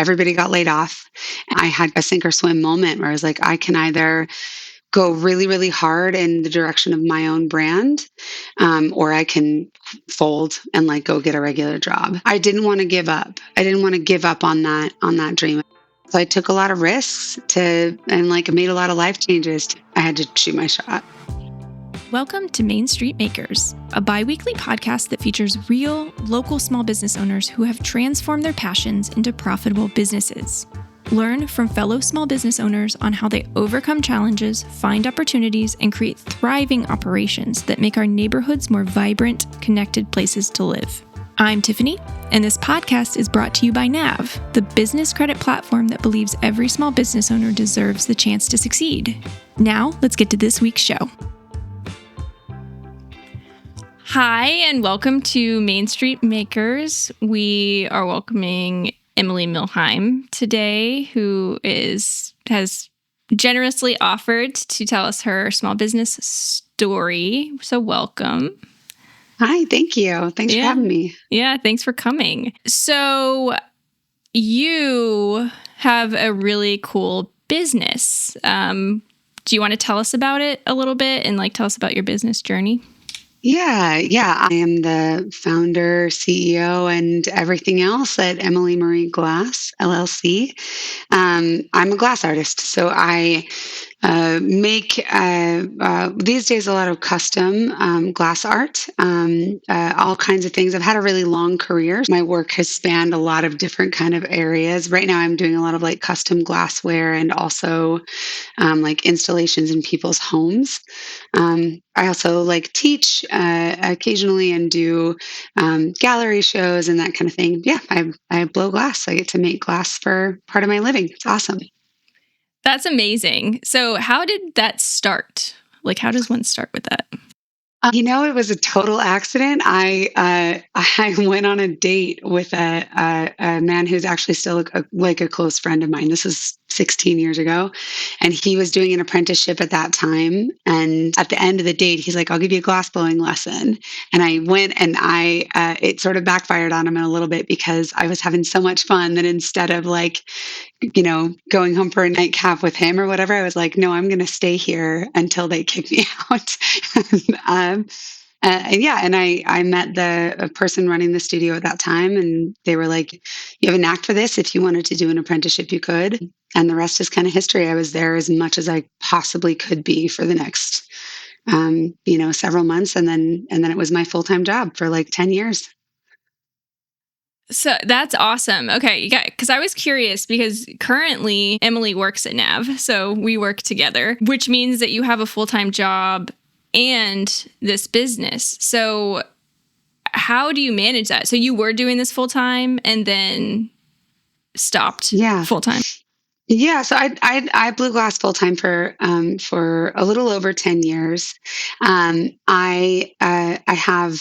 everybody got laid off. I had a sink or swim moment where I was like, I can either go really, really hard in the direction of my own brand, or I can fold and like go get a regular job. I didn't want to give up. I didn't want to give up on that dream. So I took a lot of risks and like made a lot of life changes. I had to shoot my shot. Welcome to Main Street Makers, a bi-weekly podcast that features real, local small business owners who have transformed their passions into profitable businesses. Learn from fellow small business owners on how they overcome challenges, find opportunities, and create thriving operations that make our neighborhoods more vibrant, connected places to live. I'm Tiffany, and this podcast is brought to you by Nav, the business credit platform that believes every small business owner deserves the chance to succeed. Now, let's get to this week's show. Hi, and welcome to Main Street Makers. We are welcoming Emily Millheim today, who has generously offered to tell us her small business story. So welcome. Hi, thank you. Thanks for having me. Yeah, thanks for coming. So you have a really cool business. Do you want to tell us about it a little bit and tell us about your business journey? Yeah. I am the founder, CEO, and everything else at Emily Marie Glass, LLC. I'm a glass artist, so I make these days a lot of custom glass art, all kinds of things. I've had a really long career. My work has spanned a lot of different kind of areas. Right now I'm doing a lot of custom glassware and also installations in people's homes. I also teach occasionally and do gallery shows and that kind of thing. Yeah, I blow glass. I get to make glass for part of my living. It's awesome. That's amazing. So how did that start? How does one start with that? It was a total accident. I went on a date with a man who's actually still a close friend of mine. This is 16 years ago. And he was doing an apprenticeship at that time. And at the end of the date, he's like, I'll give you a glass blowing lesson. And I went and it sort of backfired on him a little bit because I was having so much fun that instead of going home for a nightcap with him or whatever, I was like, no, I'm going to stay here until they kick me out. And I met the person running the studio at that time, and they were like, you have a knack for this. If you wanted to do an apprenticeship, you could. And the rest is kind of history. I was there as much as I possibly could be for the next, several months. And then it was my full-time job for 10 years. So that's awesome. Okay, because I was curious because currently Emily works at Nav, so we work together, which means that you have a full-time job and this business. So how do you manage that? So you were doing this full-time and then stopped full-time? Yeah, so I blew glass full time for a little over 10 years. I have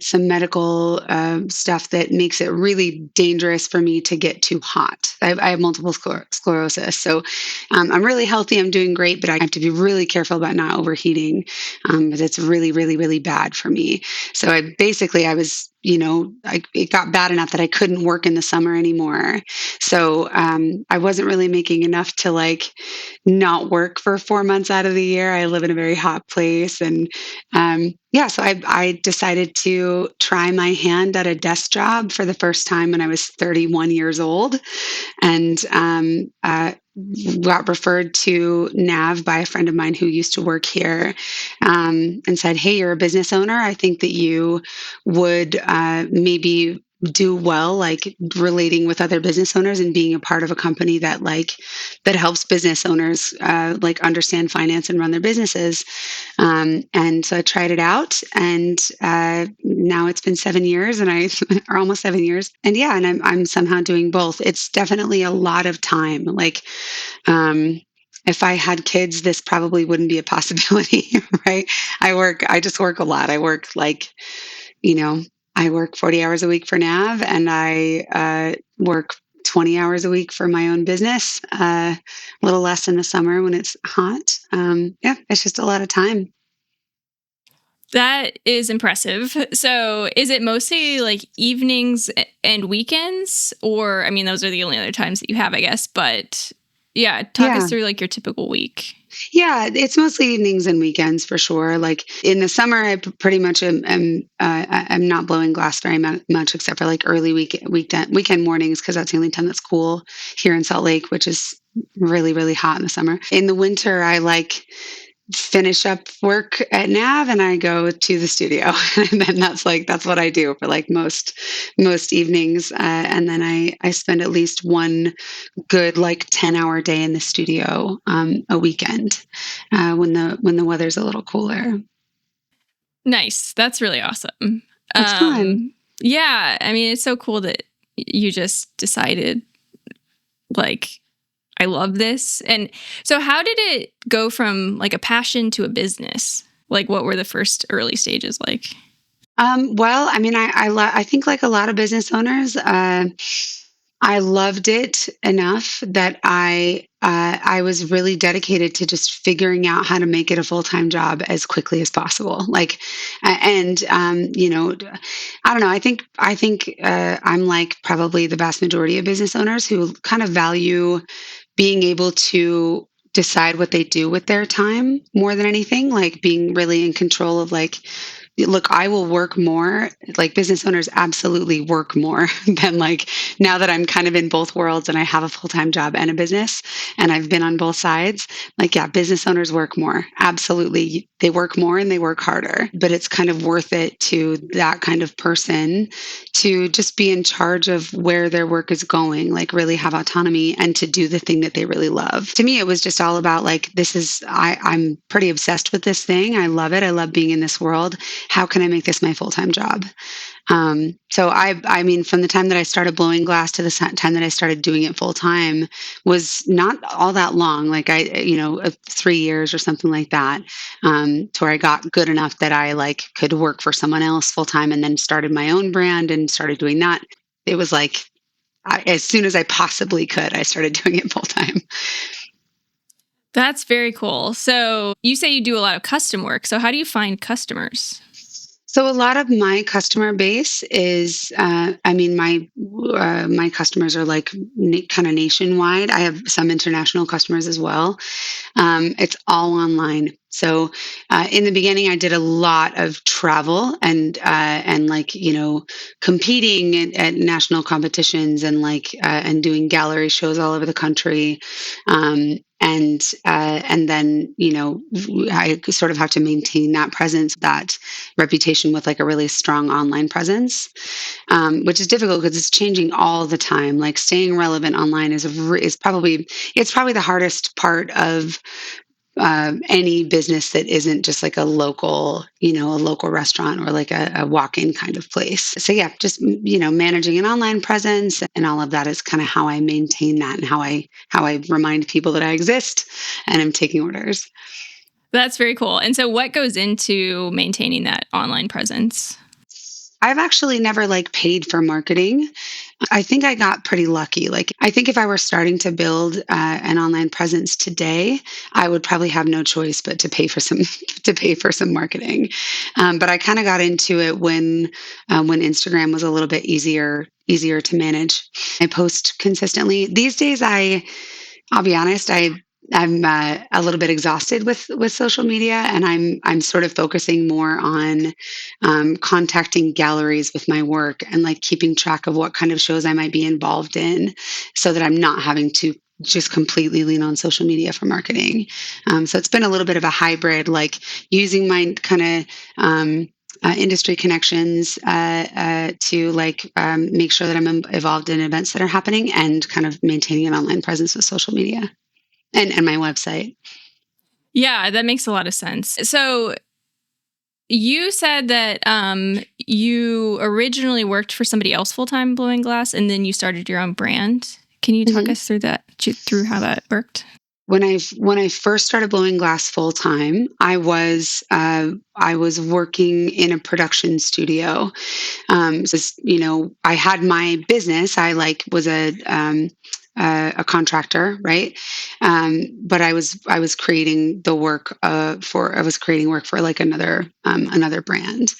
some medical stuff that makes it really dangerous for me to get too hot. I have multiple sclerosis, so I'm really healthy. I'm doing great, but I have to be really careful about not overheating because it's really, really, really bad for me. So I was. It got bad enough that I couldn't work in the summer anymore. So I wasn't really making enough to not work for 4 months out of the year. I live in a very hot place. And so I decided to try my hand at a desk job for the first time when I was 31 years old. And got referred to Nav by a friend of mine who used to work here and said, hey, you're a business owner. I think that you would maybe do well, relating with other business owners and being a part of a company that helps business owners understand finance and run their businesses. And so I tried it out, and now it's been 7 years, or almost 7 years. And I'm somehow doing both. It's definitely a lot of time. If I had kids, this probably wouldn't be a possibility, right? I just work a lot. I work I work 40 hours a week for Nav, and I work 20 hours a week for my own business, a little less in the summer when it's hot. It's just a lot of time. That is impressive. So, is it mostly like evenings and weekends? Or, I mean, those are the only other times that you have, I guess. But yeah, talk us Yeah. through like your typical week. Yeah, it's mostly evenings and weekends for sure. Like in the summer, pretty much I'm not blowing glass very much, except for like early weekend mornings because that's the only time that's cool here in Salt Lake, which is really really hot in the summer. In the winter, I like finish up work at Nav and I go to the studio, and then that's what I do for like most evenings, and then I spend at least one good like 10-hour day in the studio a weekend when the weather's a little cooler. Nice. That's really awesome. That's fun. Yeah, I mean, it's so cool that you just decided, like, I love this. And so, how did it go from like a passion to a business? Like, what were the first early stages like? Well, I mean, I think like a lot of business owners, I loved it enough that I was really dedicated to just figuring out how to make it a full-time job as quickly as possible. Like, and I don't know. I think I'm like probably the vast majority of business owners who kind of value being able to decide what they do with their time more than anything, like being really in control of like, look, I will work more. Like business owners absolutely work more than like now that I'm kind of in both worlds and I have a full-time job and a business and I've been on both sides. Like, yeah, business owners work more. Absolutely. They work more and they work harder, but it's kind of worth it to that kind of person to just be in charge of where their work is going, like really have autonomy and to do the thing that they really love. To me, it was just all about like, I'm pretty obsessed with this thing. I love it. I love being in this world. How can I make this my full-time job? So I mean, from the time that I started blowing glass to the time that I started doing it full time was not all that long. Like 3 years or something like that, to where I got good enough that I like could work for someone else full time, and then started my own brand and started doing that. It was like as soon as I possibly could, I started doing it full time. That's very cool. So, you say you do a lot of custom work. So, how do you find customers? So a lot of my customer base is, I mean, my customers are like kind of nationwide. I have some international customers as well. It's all online. So in the beginning, I did a lot of travel and like competing at national competitions and like and doing gallery shows all over the country. And then I sort of have to maintain that presence, that reputation with like a really strong online presence, which is difficult because it's changing all the time. Like staying relevant online is probably the hardest part of any business that isn't just like a local restaurant or like a walk-in kind of place. So yeah, just managing an online presence and all of that is kind of how I maintain that and how I remind people that I exist and I'm taking orders. That's very cool. And so, what goes into maintaining that online presence? I've actually never like paid for marketing. I think I got pretty lucky. Like, I think if I were starting to build an online presence today, I would probably have no choice but to pay for some marketing. But I kind of got into it when Instagram was a little bit easier to manage. I post consistently these days. I'll be honest. I'm a little bit exhausted with social media, and I'm sort of focusing more on contacting galleries with my work and like keeping track of what kind of shows I might be involved in, so that I'm not having to just completely lean on social media for marketing. So it's been a little bit of a hybrid, like using my kind of industry connections to like make sure that I'm involved in events that are happening and kind of maintaining an online presence with social media and my website. Yeah, that makes a lot of sense. So, you said that you originally worked for somebody else full time blowing glass, and then you started your own brand. Can you talk Mhm. us through how that worked? When I first started blowing glass full time, I was working in a production studio. So I had my business. I like was a contractor, right? But I was creating the work for I was creating work for like another brand,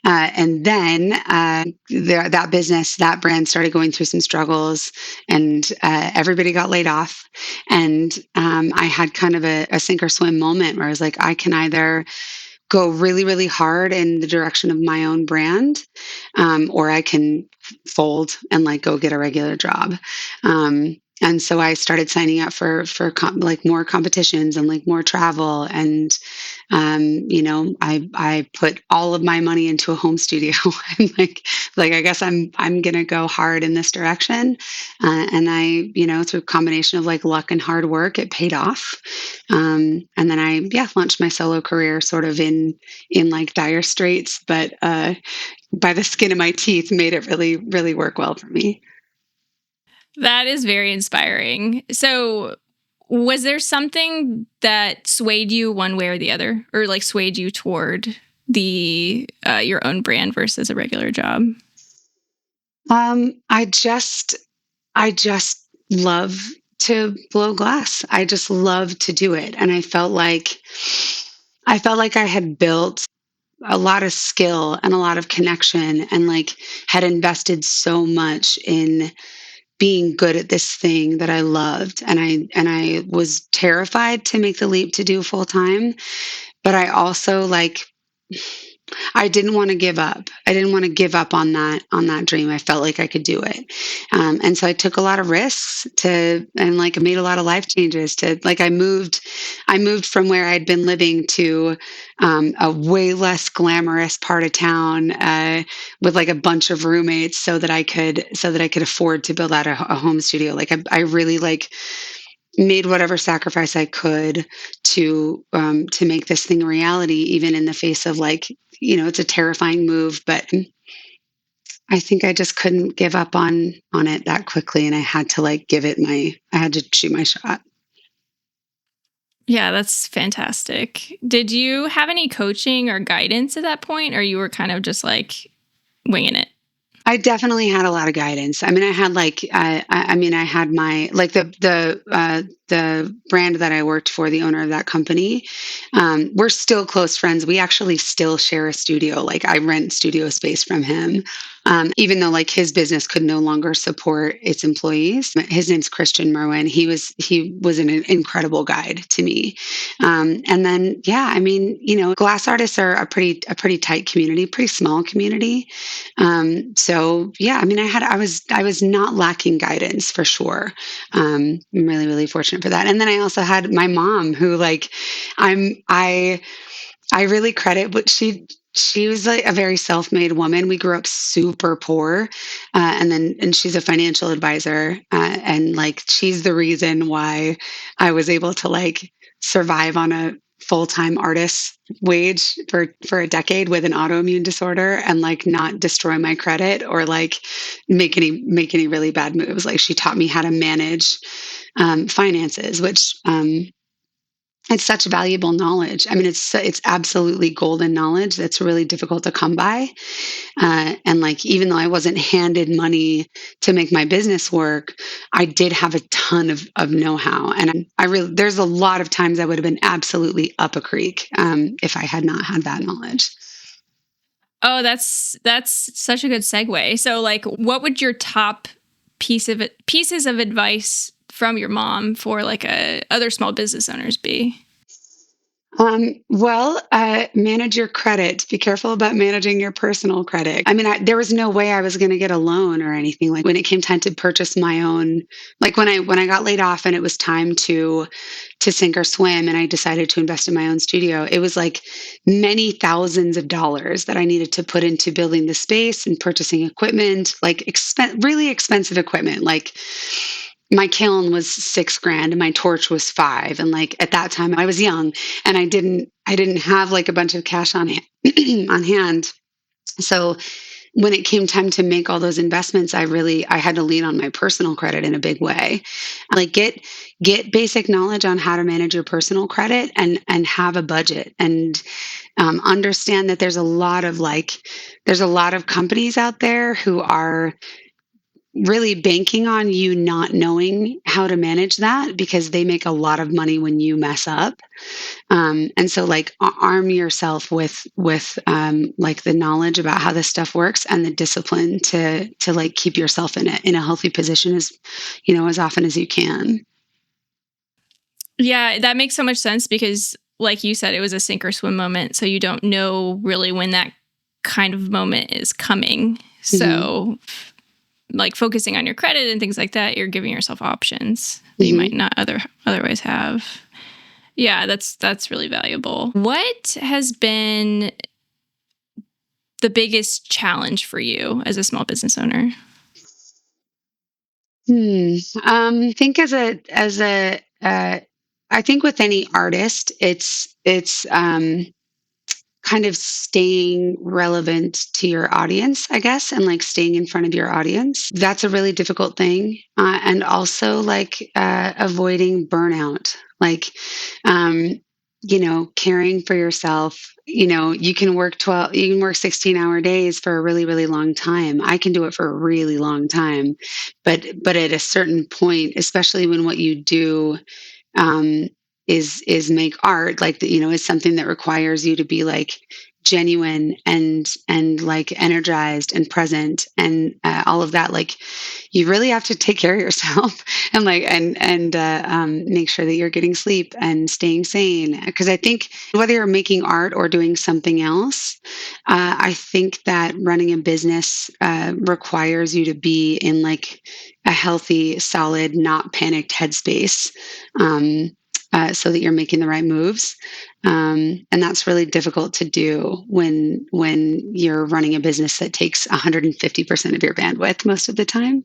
and then that business, that brand started going through some struggles, and everybody got laid off, and I had kind of a sink or swim moment where I was like, I can either go really, really hard in the direction of my own brand, or I can fold and like go get a regular job. And so I started signing up for like more competitions and like more travel. And I put all of my money into a home studio. I'm like I guess I'm gonna go hard in this direction. And through a combination of like luck and hard work, it paid off. And then I launched my solo career sort of in like dire straits, but by the skin of my teeth, made it really really work well for me. That is very inspiring. So, was there something that swayed you one way or the other, or like swayed you toward the your own brand versus a regular job? Um, I just I just love to blow glass. I just love to do it. And I felt like I had built a lot of skill and a lot of connection and like had invested so much in being good at this thing that I loved. And I was terrified to make the leap to do full time, but I also like I didn't want to give up. I didn't want to give up on that dream. I felt like I could do it, and so I took a lot of risks and like made a lot of life changes. To like I moved from where I'd been living to a way less glamorous part of town with like a bunch of roommates, so that I could afford to build out a home studio. Like I really like made whatever sacrifice I could to make this thing a reality, even in the face of like, it's a terrifying move, but I think I just couldn't give up on it that quickly, and I had to like I had to shoot my shot. Yeah, that's fantastic. Did you have any coaching or guidance at that point, or you were kind of just like winging it? I definitely had a lot of guidance. I mean, I had like, I mean, I had my like the brand that I worked for, the owner of that company. We're still close friends. We actually still share a studio. Like I rent studio space from him, even though like his business could no longer support its employees. His name's Christian Merwin. He was an incredible guide to me. And then I mean, glass artists are a pretty tight community, pretty small community. So I mean, I was not lacking guidance for sure. I'm really, really fortunate for that. And then I also had my mom who like, I'm, I really credit what she was like a very self-made woman. We grew up super poor. And she's a financial advisor. And like, she's the reason why I was able to like survive on a full-time artist wage for a decade with an autoimmune disorder and like not destroy my credit or like make any really bad moves. Like she taught me how to manage finances, which it's such valuable knowledge. I mean, it's absolutely golden knowledge that's really difficult to come by. And like, even though I wasn't handed money to make my business work, I did have a ton of know-how. And I really, there's a lot of times I would have been absolutely up a creek if I had not had that knowledge. Oh, that's such a good segue. So, like, what would your top pieces of advice from your mom for like other small business owners be? Manage your credit. Be careful about managing your personal credit. I mean, there was no way I was going to get a loan or anything. Like when it came time to purchase my own, like when I got laid off and it was time to sink or swim, and I decided to invest in my own studio, it was like many thousands of dollars that I needed to put into building the space and purchasing equipment, like really expensive equipment, like my kiln was 6 grand and my torch was 5. And like at that time I was young and I didn't have like a bunch of cash on on hand. So when it came time to make all those investments, I had to lean on my personal credit in a big way. Like get basic knowledge on how to manage your personal credit and have a budget and understand that there's a lot of companies out there who are really banking on you not knowing how to manage that because they make a lot of money when you mess up. And so like arm yourself with like the knowledge about how this stuff works and the discipline to like keep yourself in a healthy position as, as often as you can. Yeah, that makes so much sense because, like you said, it was a sink or swim moment. So you don't know really when that kind of moment is coming. Hmm. So, like focusing on your credit and things like that, you're giving yourself options that you might Hmm. not otherwise have. Yeah, that's really valuable. What has been the biggest challenge for you as a small business owner? I think I think with any artist, it's kind of staying relevant to your audience, I guess, and like staying in front of your audience. That's a really difficult thing. And also like avoiding burnout, like, um, caring for yourself. You can work 16-hour days for a really, really long time. I can do it for a really long time. But at a certain point, especially when what you do um, is make art like is something that requires you to be like genuine and like energized and present and all of that, like you really have to take care of yourself and like and make sure that you're getting sleep and staying sane, because I think whether you're making art or doing something else, I think that running a business requires you to be in like a healthy, solid, not panicked headspace, um, so that you're making the right moves. And that's really difficult to do when you're running a business that takes 150% of your bandwidth most of the time.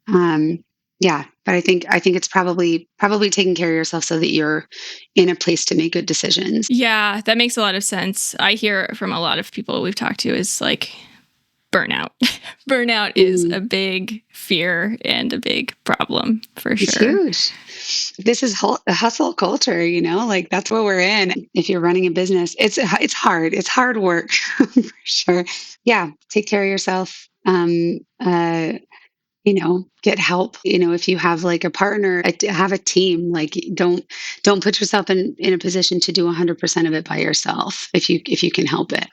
Um, yeah, but I think it's probably taking care of yourself so that you're in a place to make good decisions. Yeah, that makes a lot of sense. I hear from a lot of people we've talked to is like burnout. Burnout is Mm, a big fear and a big problem for it's sure. huge. This is hustle culture, like that's what we're in. If you're running a business, it's hard. It's hard work for sure. Yeah, take care of yourself. Get help. If you have like a partner, have a team. Like don't put yourself in a position to do 100% of it by yourself if you can help it.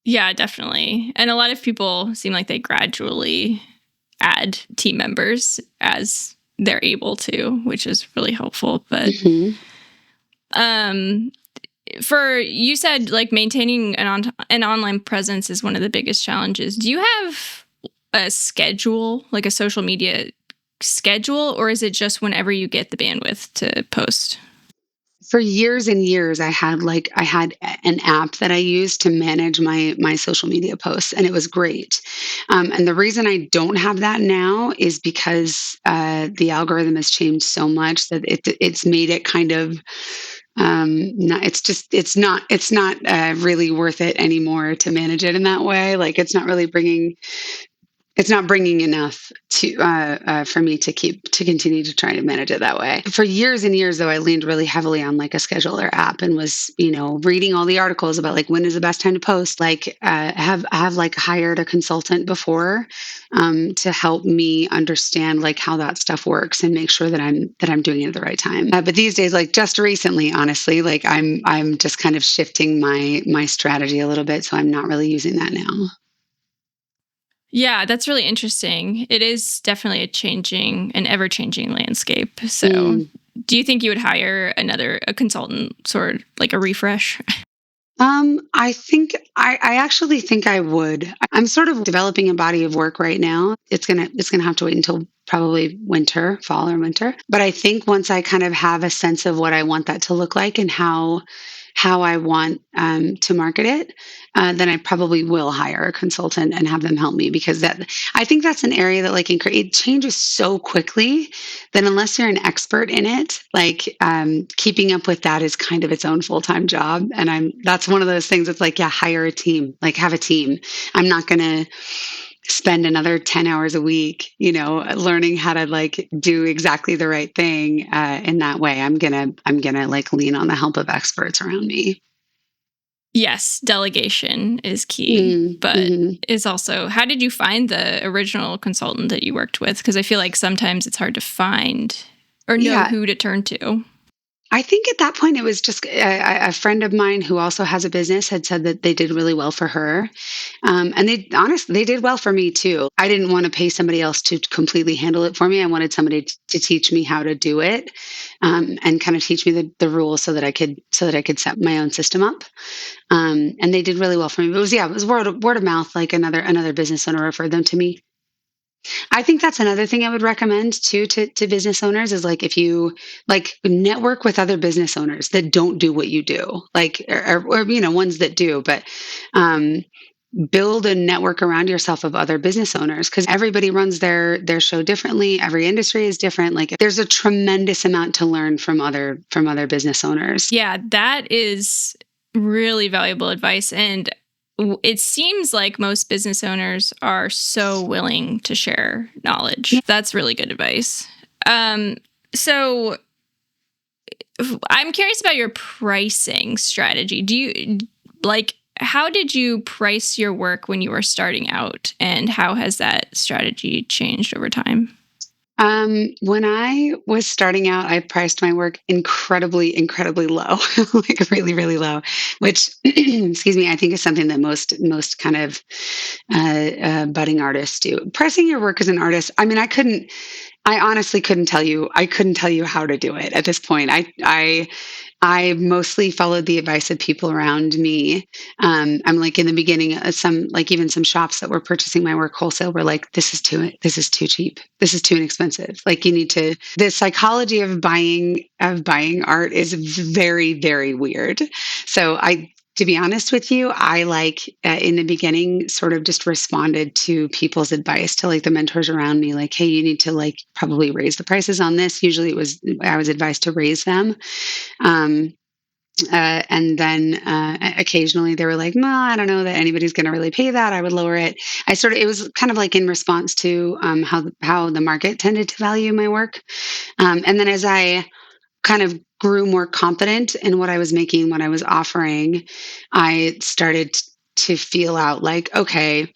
Yeah, definitely. And a lot of people seem like they gradually add team members as they're able to, which is really helpful. But Hmm. um for you said like maintaining an online presence is one of the biggest challenges. Do you have a schedule, like a social media schedule, or is it just whenever you get the bandwidth to post? For years and years, I had an app that I used to manage my social media posts, and it was great. And the reason I don't have that now is because the algorithm has changed so much that it's made it kind of not, it's not really worth it anymore to manage it in that way. Like it's not bringing enough to for me to continue to try to manage it that way. For years and years, though, I leaned really heavily on like a scheduler app and was, reading all the articles about like when is the best time to post. Like, have like hired a consultant before to help me understand like how that stuff works and make sure that I'm doing it at the right time. But these days, like just recently, honestly, like I'm just kind of shifting my strategy a little bit, so I'm not really using that now. Yeah, that's really interesting. It is definitely an ever changing landscape. So, Mm. do you think you would hire a consultant, sort of like a refresh? I actually think I would. I'm sort of developing a body of work right now. It's gonna have to wait until probably winter, fall or winter. But I think once I kind of have a sense of what I want that to look like and how I want to market it, then I probably will hire a consultant and have them help me, because I think that's an area that like it changes so quickly that unless you're an expert in it, like keeping up with that is kind of its own full-time job. And that's one of those things that's like, yeah, hire a team, like have a team. I'm not going to spend another 10 hours a week, learning how to like do exactly the right thing in that way. I'm going to like lean on the help of experts around me. Yes, delegation is key, but Mm-hmm. is also, how did you find the original consultant that you worked with? Because I feel like sometimes it's hard to find or know Yeah. who to turn to. I think at that point it was just a friend of mine who also has a business had said that they did really well for her. And they honestly, they did well for me too. I didn't want to pay somebody else to completely handle it for me. I wanted somebody to teach me how to do it, and kind of teach me the rules so that I could set my own system up. And they did really well for me. But it was word of mouth. Like another business owner referred them to me. I think that's another thing I would recommend too to business owners is like if you like network with other business owners that don't do what you do, like or ones that do, but um, build a network around yourself of other business owners because everybody runs their show differently. Every industry is different. Like there's a tremendous amount to learn from other business owners. Yeah, that is really valuable advice. And it seems like most business owners are so willing to share knowledge. That's really good advice. So I'm curious about your pricing strategy. Do you like, how did you price your work when you were starting out, and how has that strategy changed over time? When I was starting out, I priced my work incredibly, incredibly low, like really, really low, which, excuse me, I think is something that most kind of budding artists do. Pricing your work as an artist. I mean, I honestly couldn't tell you. I couldn't tell you how to do it at this point. I mostly followed the advice of people around me. I'm like in the beginning, some like even some shops that were purchasing my work wholesale were like, this is too cheap. This is too inexpensive. Like you need to, the psychology of buying art is very, very weird. So to be honest with you, I like in the beginning sort of just responded to people's advice to like the mentors around me, like, hey, you need to like probably raise the prices on this. Usually I was advised to raise them. Um, and then occasionally they were like, no, I don't know that anybody's going to really pay that. I would lower it. It was kind of like in response to how the market tended to value my work. And then as I kind of grew more confident in what I was making, what I was offering, I started to feel out like, okay,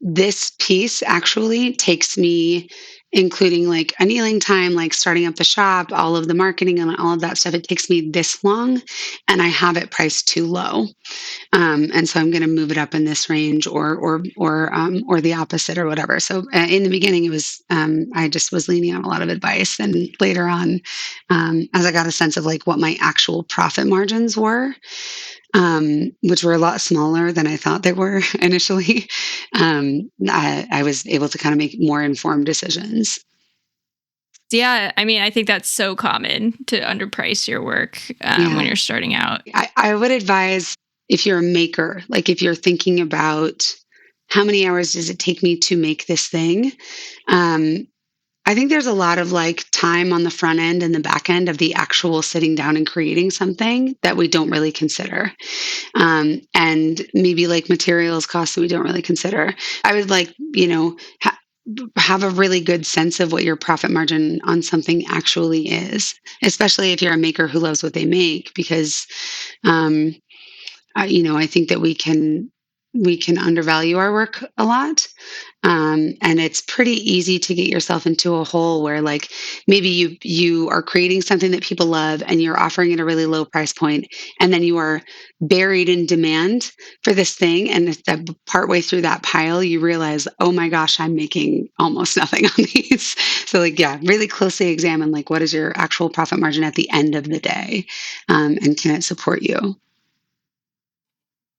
this piece actually takes me, including like annealing time, like starting up the shop, all of the marketing and all of that stuff. It takes me this long, and I have it priced too low. And so I'm going to move it up in this range, or the opposite, or whatever. So in the beginning, it was I just was leaning on a lot of advice, and later on, as I got a sense of like what my actual profit margins were, which were a lot smaller than I thought they were initially, I was able to kind of make more informed decisions. Yeah, I mean, I think that's so common to underprice your work when Yeah. you're starting out. I would advise if you're a maker, like if you're thinking about how many hours does it take me to make this thing? Um, I think there's a lot of like time on the front end and the back end of the actual sitting down and creating something that we don't really consider. And maybe like materials costs that we don't really consider. I would like, have a really good sense of what your profit margin on something actually is, especially if you're a maker who loves what they make, because um, I think that we can undervalue our work a lot. And it's pretty easy to get yourself into a hole where like maybe you are creating something that people love and you're offering at a really low price point, and then you are buried in demand for this thing, and that partway through that pile you realize, oh my gosh, I'm making almost nothing on these. So like, yeah, really closely examine like what is your actual profit margin at the end of the day, and can it support you.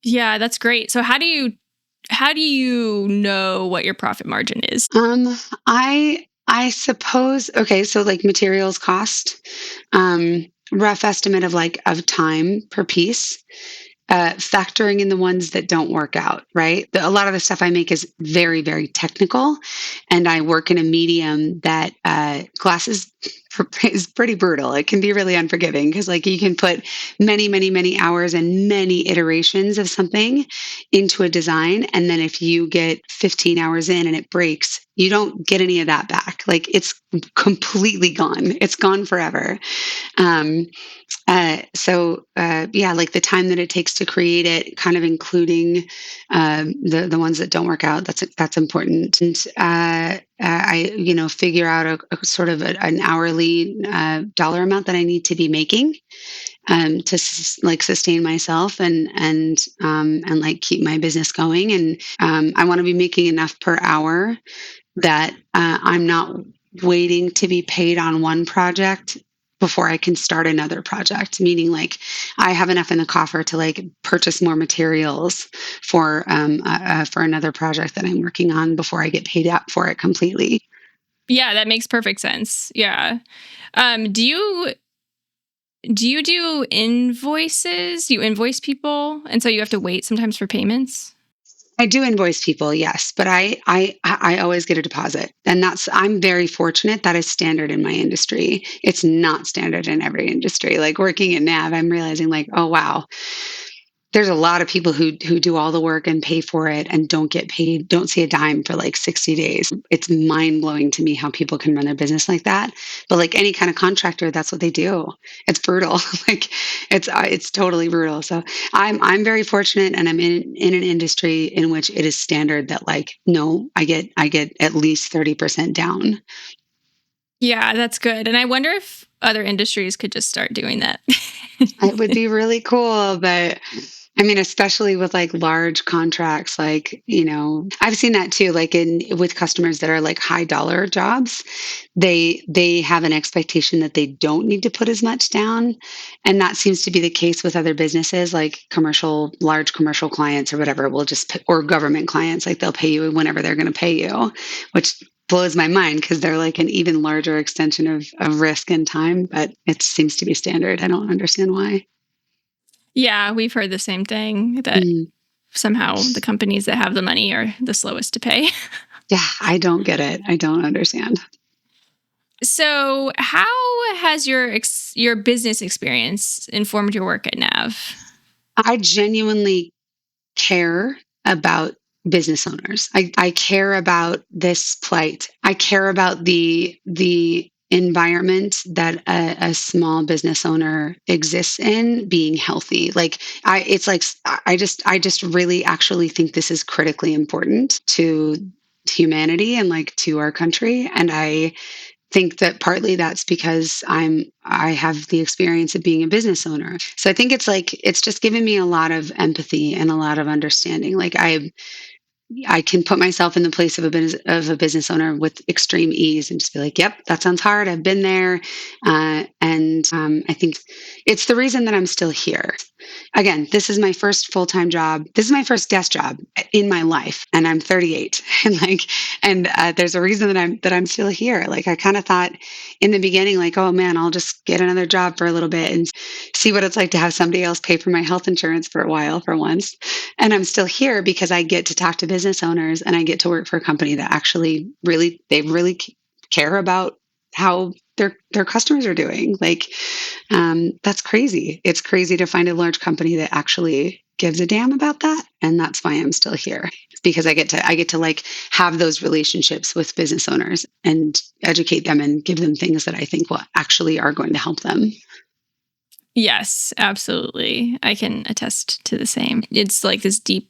Yeah, that's great. So how do you know what your profit margin is? Um, I suppose, okay, so like materials cost, rough estimate of like of time per piece, factoring in the ones that don't work out, right? A lot of the stuff I make is very, very technical, and I work in a medium that glass is pretty brutal. It can be really unforgiving because, like, you can put many, many, many hours and many iterations of something into a design, and then if you get 15 hours in and it breaks, you don't get any of that back. Like it's completely gone. It's gone forever. Um, yeah, like the time that it takes to create it, kind of including the ones that don't work out. That's important. And I figure out a sort of an hourly dollar amount that I need to be making to like sustain myself and like keep my business going. And I want to be making enough per hour that I'm not waiting to be paid on one project before I can start another project. Meaning, like, I have enough in the coffer to like purchase more materials for another project that I'm working on before I get paid out for it completely. Yeah, that makes perfect sense. Yeah. Do you do invoices? You invoice people, and so you have to wait sometimes for payments? I do invoice people, yes, but I always get a deposit, and I'm very fortunate. That is standard in my industry. It's not standard in every industry. Like working at Nav, I'm realizing like, oh wow, there's a lot of people who do all the work and pay for it and don't get paid, don't see a dime for like 60 days. It's mind blowing to me how people can run their business like that. But like any kind of contractor, that's what they do. It's brutal. Like it's totally brutal. So I'm very fortunate, and I'm in an industry in which it is standard that like no, I get at least 30% down. Yeah, that's good. And I wonder if other industries could just start doing that. It would be really cool, but I mean, especially with like large contracts, like, I've seen that too, like in with customers that are like high dollar jobs, they have an expectation that they don't need to put as much down. And that seems to be the case with other businesses, like large commercial clients or whatever will or government clients, like they'll pay you whenever they're going to pay you, which blows my mind because they're like an even larger extension of risk and time, but it seems to be standard. I don't understand why. Yeah, we've heard the same thing that Mm. somehow the companies that have the money are the slowest to pay. Yeah, I don't get it. I don't understand. So, how has your business experience informed your work at Nav? I genuinely care about business owners. I care about this plight. I care about the environment that a small business owner exists in being healthy. Like it's like I just really actually think this is critically important to humanity and like to our country. And I think that partly that's because I have the experience of being a business owner. So I think it's just given me a lot of empathy and a lot of understanding. Like I can put myself in the place of a business owner with extreme ease and just be like, "Yep, that sounds hard. I've been there," and I think it's the reason that I'm still here. Again, this is my first full time job. This is my first desk job in my life, and I'm 38. And there's a reason that I'm still here. Like I kind of thought in the beginning, like, "Oh man, I'll just get another job for a little bit and see what it's like to have somebody else pay for my health insurance for a while for once." And I'm still here because I get to talk to business owners and I get to work for a company that actually really care about how their customers are doing. Like that's crazy. It's crazy to find a large company that actually gives a damn about that, and that's why I'm still here. It's because I get to like have those relationships with business owners and educate them and give them things that I think will actually are going to help them. Yes, absolutely. I can attest to the same. It's like this deep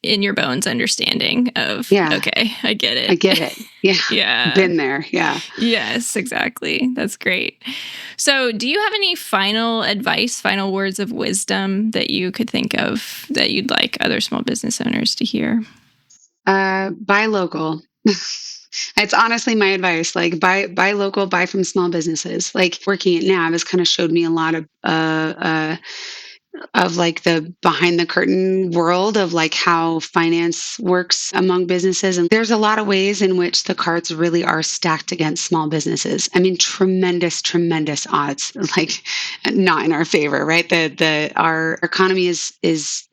in your bones understanding of, Yeah, okay, I get I it. get it. Yeah, Yeah. been there. Yeah. Yes, exactly. That's great. So, do you have any final advice, final words of wisdom that you could think of that you'd like other small business owners to hear? Buy local. It's honestly my advice. Like buy local, buy from small businesses. Like working at Nav has kind of showed me a lot of like the behind the curtain world of like how finance works among businesses. And there's a lot of ways in which the cards really are stacked against small businesses. I mean, tremendous odds, like not in our favor, right? Our economy is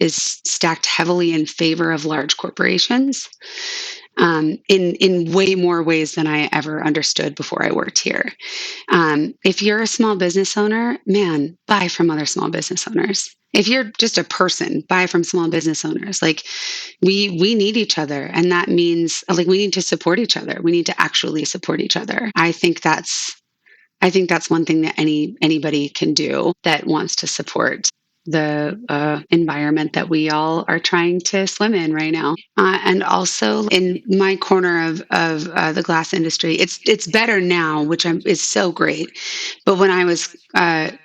stacked heavily in favor of large corporations. In way more ways than I ever understood before I worked here. If you're a small business owner, man, buy from other small business owners. If you're just a person, buy from small business owners. Like we need each other, and that means like we need to support each other. We need to actually support each other. I think that's one thing that anybody can do that wants to support the environment that we all are trying to swim in right now. And also in my corner of the glass industry, it's better now, which is so great. But when I was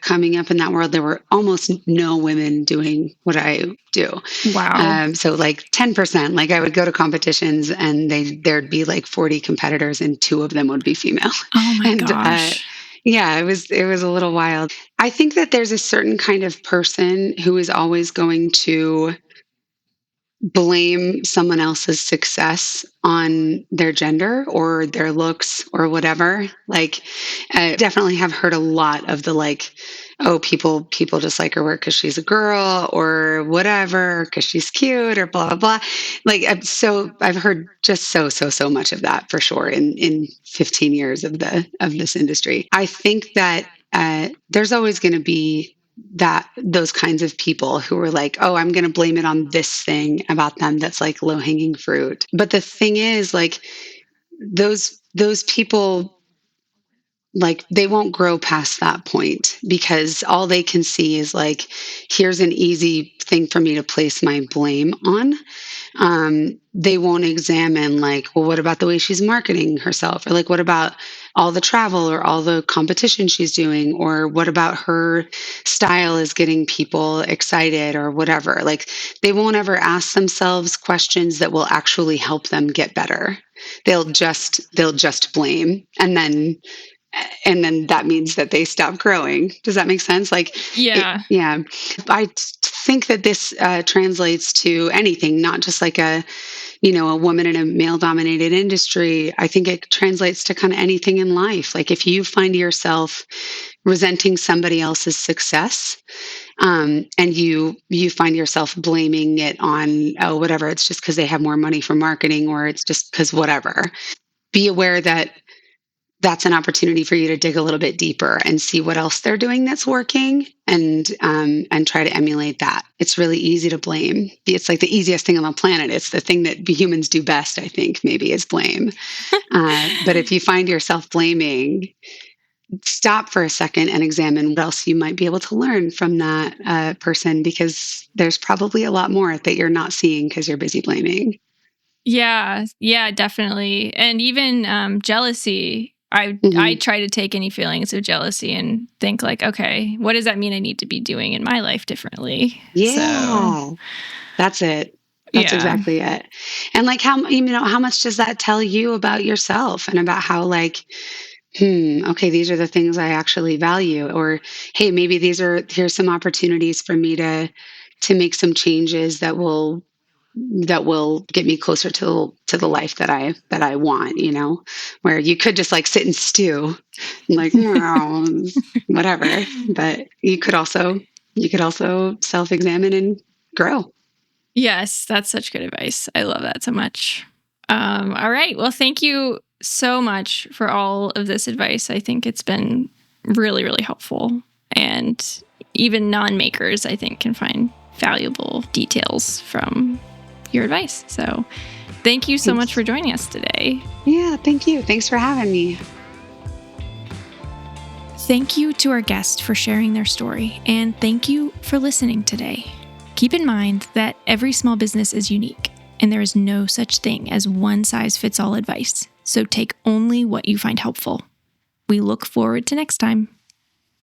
coming up in that world, there were almost no women doing what I do. Wow. So like 10%, like I would go to competitions and there'd be like 40 competitors and two of them would be female. Oh my And gosh. yeah, it was a little wild. I think that there's a certain kind of person who is always going to blame someone else's success on their gender or their looks or whatever. Like, I definitely have heard a lot of the like, oh, people just like her work because she's a girl or whatever because she's cute or blah blah blah. Like, so I've heard just so much of that for sure in 15 years of this industry. I think that there's always going to be that those kinds of people who are like, oh, I'm going to blame it on this thing about them that's like low hanging fruit. But the thing is, like, those people, like, they won't grow past that point because all they can see is like, here's an easy thing for me to place my blame on. They won't examine like, well, what about the way she's marketing herself, or like, what about all the travel or all the competition she's doing, or what about her style is getting people excited or whatever. Like, they won't ever ask themselves questions that will actually help them get better. They'll just blame, and then that means that they stop growing. Does that make sense? Like, Yeah. yeah. I think that this translates to anything, not just like a woman in a male dominated industry. I think it translates to kind of anything in life. Like, if you find yourself resenting somebody else's success, and you find yourself blaming it on, oh, whatever, it's just because they have more money for marketing, or it's just because whatever, be aware that that's an opportunity for you to dig a little bit deeper and see what else they're doing that's working, and try to emulate that. It's really easy to blame. It's like the easiest thing on the planet. It's the thing that humans do best, I think, maybe, is blame. But if you find yourself blaming, stop for a second and examine what else you might be able to learn from that person, because there's probably a lot more that you're not seeing because you're busy blaming. Yeah, yeah, definitely. And even jealousy. I Hmm. try to take any feelings of jealousy and think like, okay, what does that mean I need to be doing in my life differently? So, Yeah. That's it. That's yeah. exactly it. And like, how much does that tell you about yourself and about how, like, okay, these are the things I actually value, or hey, maybe here's some opportunities for me to make some changes that will get me closer to the life that I want, where you could just like sit and stew, like, "Oh, whatever," but you could also self-examine and grow. Yes, that's such good advice. I love that so much. All right. Well, thank you so much for all of this advice. I think it's been really, really helpful. And even non makers, I think, can find valuable details from your advice. So thank you so much Thanks. for joining us today. Yeah, thank you. Thanks for having me. Thank you to our guest for sharing their story, and thank you for listening today. Keep in mind that every small business is unique, and there is no such thing as one size fits all advice. So take only what you find helpful. We look forward to next time.